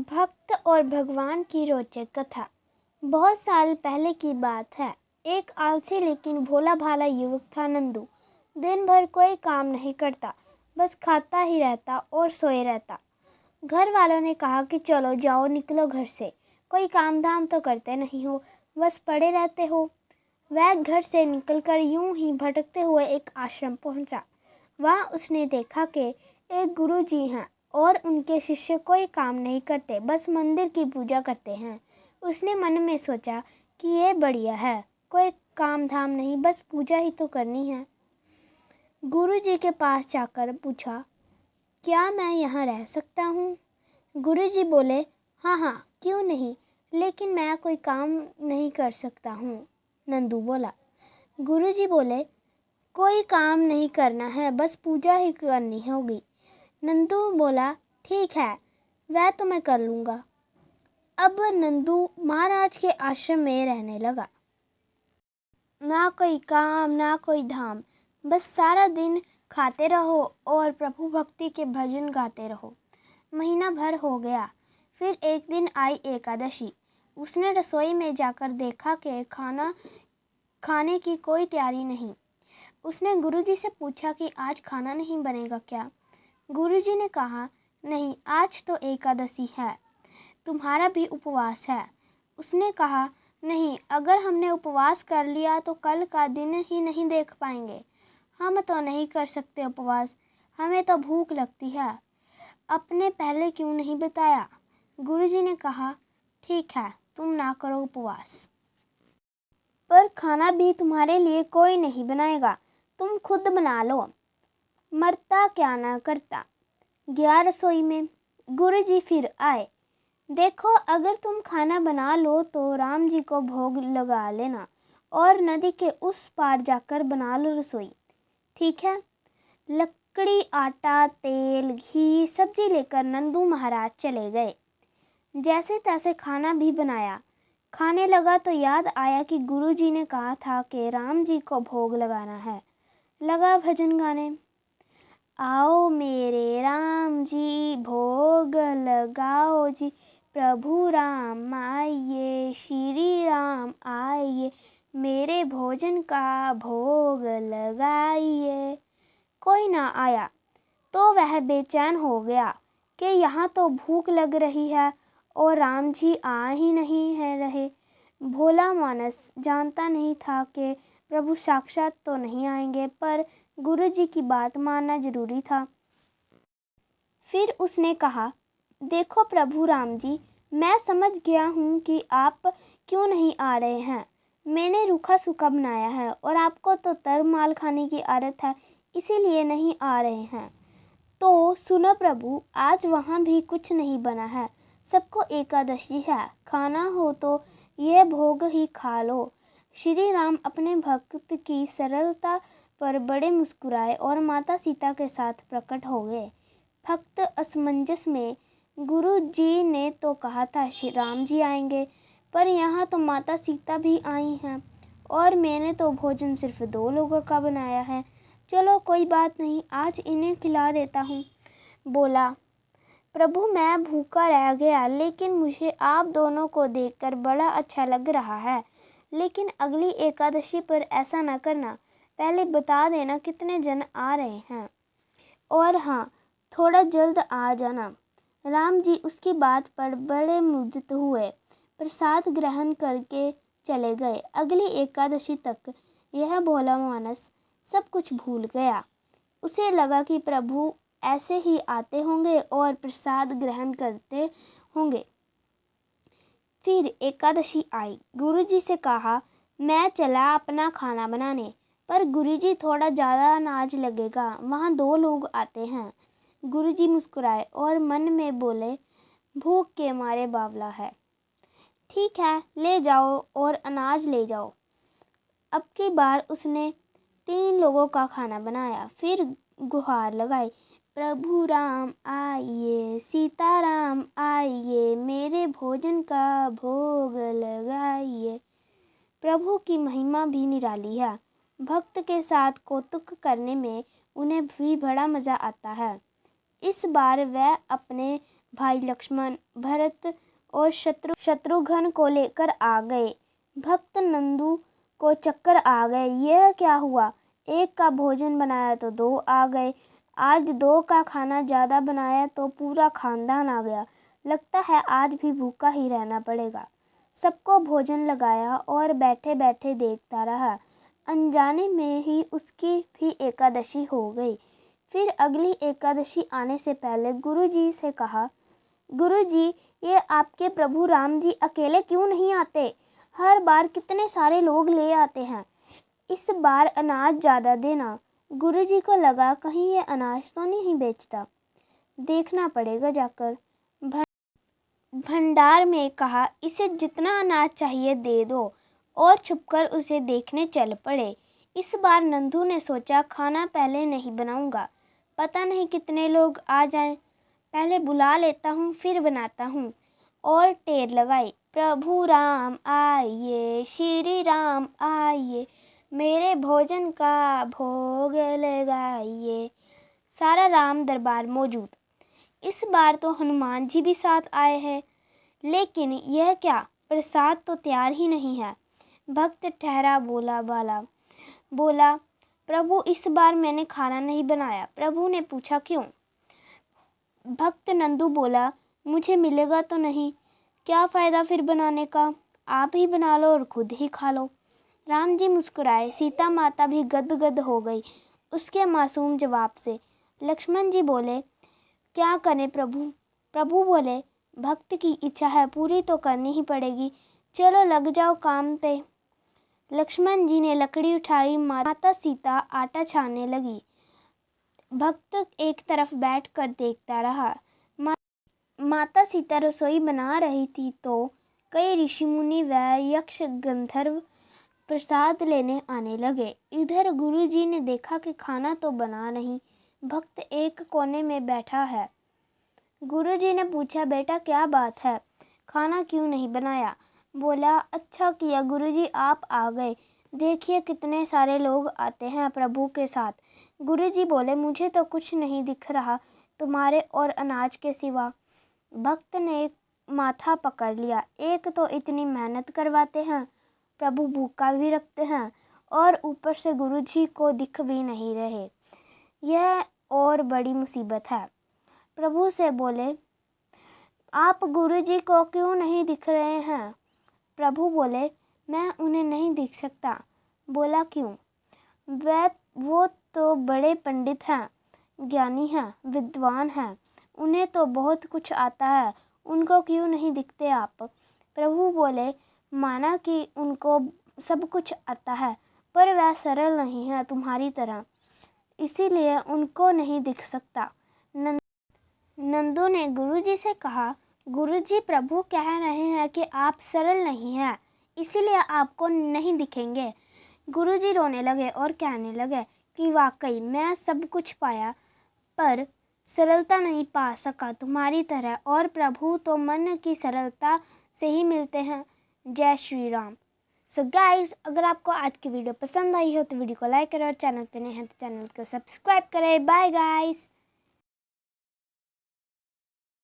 भक्त और भगवान की रोचक कथा। बहुत साल पहले की बात है। एक आलसी लेकिन भोला भाला युवक था नंदू। दिन भर कोई काम नहीं करता, बस खाता ही रहता और सोए रहता। घर वालों ने कहा कि चलो जाओ, निकलो घर से, कोई काम धाम तो करते नहीं हो, बस पड़े रहते हो। वह घर से निकलकर यूं ही भटकते हुए एक आश्रम पहुंचा। वहाँ उसने देखा कि एक गुरु जी हैं और उनके शिष्य कोई काम नहीं करते, बस मंदिर की पूजा करते हैं। उसने मन में सोचा कि ये बढ़िया है, कोई काम धाम नहीं, बस पूजा ही तो करनी है। गुरु जी के पास जाकर पूछा, क्या मैं यहाँ रह सकता हूँ? गुरु जी बोले, हाँ हाँ, क्यों नहीं, लेकिन मैं कोई काम नहीं कर सकता हूँ। नंदू बोला। गुरु जी बोले, कोई काम नहीं करना है, बस पूजा ही करनी होगी। नंदू बोला, ठीक है, वह तो मैं कर लूँगा। अब नंदू महाराज के आश्रम में रहने लगा। ना कोई काम ना कोई धाम, बस सारा दिन खाते रहो और प्रभु भक्ति के भजन गाते रहो। महीना भर हो गया। फिर एक दिन आई एकादशी। उसने रसोई में जाकर देखा कि खाने की कोई तैयारी नहीं। उसने गुरुजी से पूछा कि आज खाना नहीं बनेगा क्या? गुरुजी ने कहा, नहीं, आज तो एकादशी है, तुम्हारा भी उपवास है। उसने कहा, नहीं, अगर हमने उपवास कर लिया तो कल का दिन ही नहीं देख पाएंगे। हम तो नहीं कर सकते उपवास, हमें तो भूख लगती है। आपने पहले क्यों नहीं बताया? गुरुजी ने कहा, ठीक है, तुम ना करो उपवास, पर खाना भी तुम्हारे लिए कोई नहीं बनाएगा, तुम खुद बना लो। मरता क्या ना करता। गया रसोई में। गुरुजी फिर आए। देखो, अगर तुम खाना बना लो तो राम जी को भोग लगा लेना और नदी के उस पार जाकर बना लो रसोई, ठीक है? लकड़ी, आटा, तेल, घी, सब्जी लेकर नंदू महाराज चले गए। जैसे तैसे खाना भी बनाया। खाने लगा तो याद आया कि गुरुजी ने कहा था कि राम जी को भोग लगाना है। लगा भजन गाने। आओ मेरे राम जी, भोग लगाओ जी, प्रभु राम आइए, श्री राम आइए, मेरे भोजन का भोग लगाइए। कोई ना आया तो वह बेचैन हो गया कि यहाँ तो भूख लग रही है और राम जी आ ही नहीं है रहे। भोला मानस जानता नहीं था कि प्रभु साक्षात तो नहीं आएंगे, पर गुरु जी की बात मानना जरूरी था। फिर उसने कहा, देखो प्रभु राम जी, मैं समझ गया हूँ कि आप क्यों नहीं आ रहे हैं। मैंने रूखा सूखा बनाया है और आपको तो तर माल खाने की आदत है, इसीलिए नहीं आ रहे हैं। तो सुनो प्रभु, आज वहाँ भी कुछ नहीं बना है, सबको एकादशी है, खाना हो तो ये भोग ही खा लो। श्री राम अपने भक्त की सरलता पर बड़े मुस्कुराए और माता सीता के साथ प्रकट हो गए। भक्त असमंजस में, गुरु जी ने तो कहा था श्री राम जी आएंगे, पर यहाँ तो माता सीता भी आई हैं और मैंने तो भोजन सिर्फ 2 लोगों का बनाया है। चलो कोई बात नहीं, आज इन्हें खिला देता हूँ। बोला, प्रभु मैं भूखा रह गया, लेकिन मुझे आप दोनों को देखकर बड़ा अच्छा लग रहा है। लेकिन अगली एकादशी पर ऐसा ना करना, पहले बता देना कितने जन आ रहे हैं, और हाँ, थोड़ा जल्द आ जाना। राम जी उसकी बात पर बड़े मुग्ध हुए, प्रसाद ग्रहण करके चले गए। अगली एकादशी तक यह भोला मानस सब कुछ भूल गया। उसे लगा कि प्रभु ऐसे ही आते होंगे और प्रसाद ग्रहण करते होंगे। फिर एकादशी आई। गुरुजी से कहा, मैं चला अपना खाना बनाने, पर गुरुजी थोड़ा ज़्यादा अनाज लगेगा, वहाँ 2 लोग आते हैं। गुरुजी मुस्कुराए और मन में बोले, भूख के मारे बावला है, ठीक है, ले जाओ और अनाज ले जाओ। अब की बार उसने 3 लोगों का खाना बनाया। फिर गुहार लगाई, प्रभु राम आइए, सीताराम आइए, मेरे भोजन का भोग लगाइए। प्रभु की महिमा भी निराली है। भक्त के साथ कौतुक करने में उन्हें भी बड़ा मज़ा आता है। इस बार वह अपने भाई लक्ष्मण, भरत और शत्रुघ्न को लेकर आ गए। भक्त नंदू को चक्कर आ गए। यह क्या हुआ? एक का भोजन बनाया तो दो आ गए। आज दो का खाना ज़्यादा बनाया तो पूरा खानदान आ गया। लगता है आज भी भूखा ही रहना पड़ेगा। सबको भोजन लगाया और बैठे बैठे देखता रहा। अनजाने में ही उसकी भी एकादशी हो गई। फिर अगली एकादशी आने से पहले गुरुजी से कहा, गुरुजी, ये आपके प्रभु राम जी अकेले क्यों नहीं आते? हर बार कितने सारे लोग ले आते हैं। इस बार अनाज ज़्यादा देना। गुरुजी को लगा कहीं ये अनाज तो नहीं बेचता, देखना पड़ेगा जाकर। भंडार में कहा, इसे जितना अनाज चाहिए दे दो, और छुपकर उसे देखने चल पड़े। इस बार नंदू ने सोचा, खाना पहले नहीं बनाऊंगा, पता नहीं कितने लोग आ जाएं। पहले बुला लेता हूँ फिर बनाता हूँ। और टेर लगाई, प्रभु राम आइए, श्री राम आइए, मेरे भोजन का भोग लगाइए। सारा राम दरबार मौजूद। इस बार तो हनुमान जी भी साथ आए हैं, लेकिन यह क्या, प्रसाद तो तैयार ही नहीं है। भक्त ठहरा बोला, प्रभु इस बार मैंने खाना नहीं बनाया। प्रभु ने पूछा, क्यों? भक्त नंदू बोला, मुझे मिलेगा तो नहीं, क्या फ़ायदा फिर बनाने का, आप ही बना लो और खुद ही खा लो। राम जी मुस्कुराए। सीता माता भी गदगद हो गई उसके मासूम जवाब से। लक्ष्मण जी बोले, क्या करें प्रभु? प्रभु बोले, भक्त की इच्छा है, पूरी तो करनी ही पड़ेगी, चलो लग जाओ काम पे। लक्ष्मण जी ने लकड़ी उठाई। माता सीता आटा छानने लगी। भक्त एक तरफ बैठकर देखता रहा। माता सीता रसोई बना रही थी तो कई ऋषि मुनि व यक्ष गंधर्व प्रसाद लेने आने लगे। इधर गुरुजी ने देखा कि खाना तो बना नहीं, भक्त एक कोने में बैठा है। गुरुजी ने पूछा, बेटा क्या बात है, खाना क्यों नहीं बनाया? बोला, अच्छा किया गुरुजी आप आ गए, देखिए कितने सारे लोग आते हैं प्रभु के साथ। गुरुजी बोले, मुझे तो कुछ नहीं दिख रहा तुम्हारे और अनाज के सिवा। भक्त ने माथा पकड़ लिया। एक तो इतनी मेहनत करवाते हैं, प्रभु भूखा भी रखते हैं, और ऊपर से गुरुजी को दिख भी नहीं रहे। यह और बड़ी मुसीबत है। प्रभु से बोले, आप गुरुजी को क्यों नहीं दिख रहे हैं? प्रभु बोले, मैं उन्हें नहीं दिख सकता। बोला, क्यों? वो तो बड़े पंडित हैं, ज्ञानी हैं, विद्वान हैं, उन्हें तो बहुत कुछ आता है, उनको क्यों नहीं दिखते आप? प्रभु बोले, माना कि उनको सब कुछ आता है, पर वह सरल नहीं है तुम्हारी तरह, इसीलिए उनको नहीं दिख सकता। नंदू ने गुरुजी से कहा, गुरुजी प्रभु कह रहे हैं कि आप सरल नहीं हैं, इसीलिए आपको नहीं दिखेंगे। गुरुजी रोने लगे और कहने लगे कि वाकई मैं सब कुछ पाया, पर सरलता नहीं पा सका तुम्हारी तरह, और प्रभु तो मन की सरलता से ही मिलते हैं। जय श्री राम। सो गाइस, अगर आपको आज की वीडियो पसंद आई हो तो वीडियो को लाइक करें, और चैनल पे नए हैं तो चैनल को सब्सक्राइब करें। Bye guys.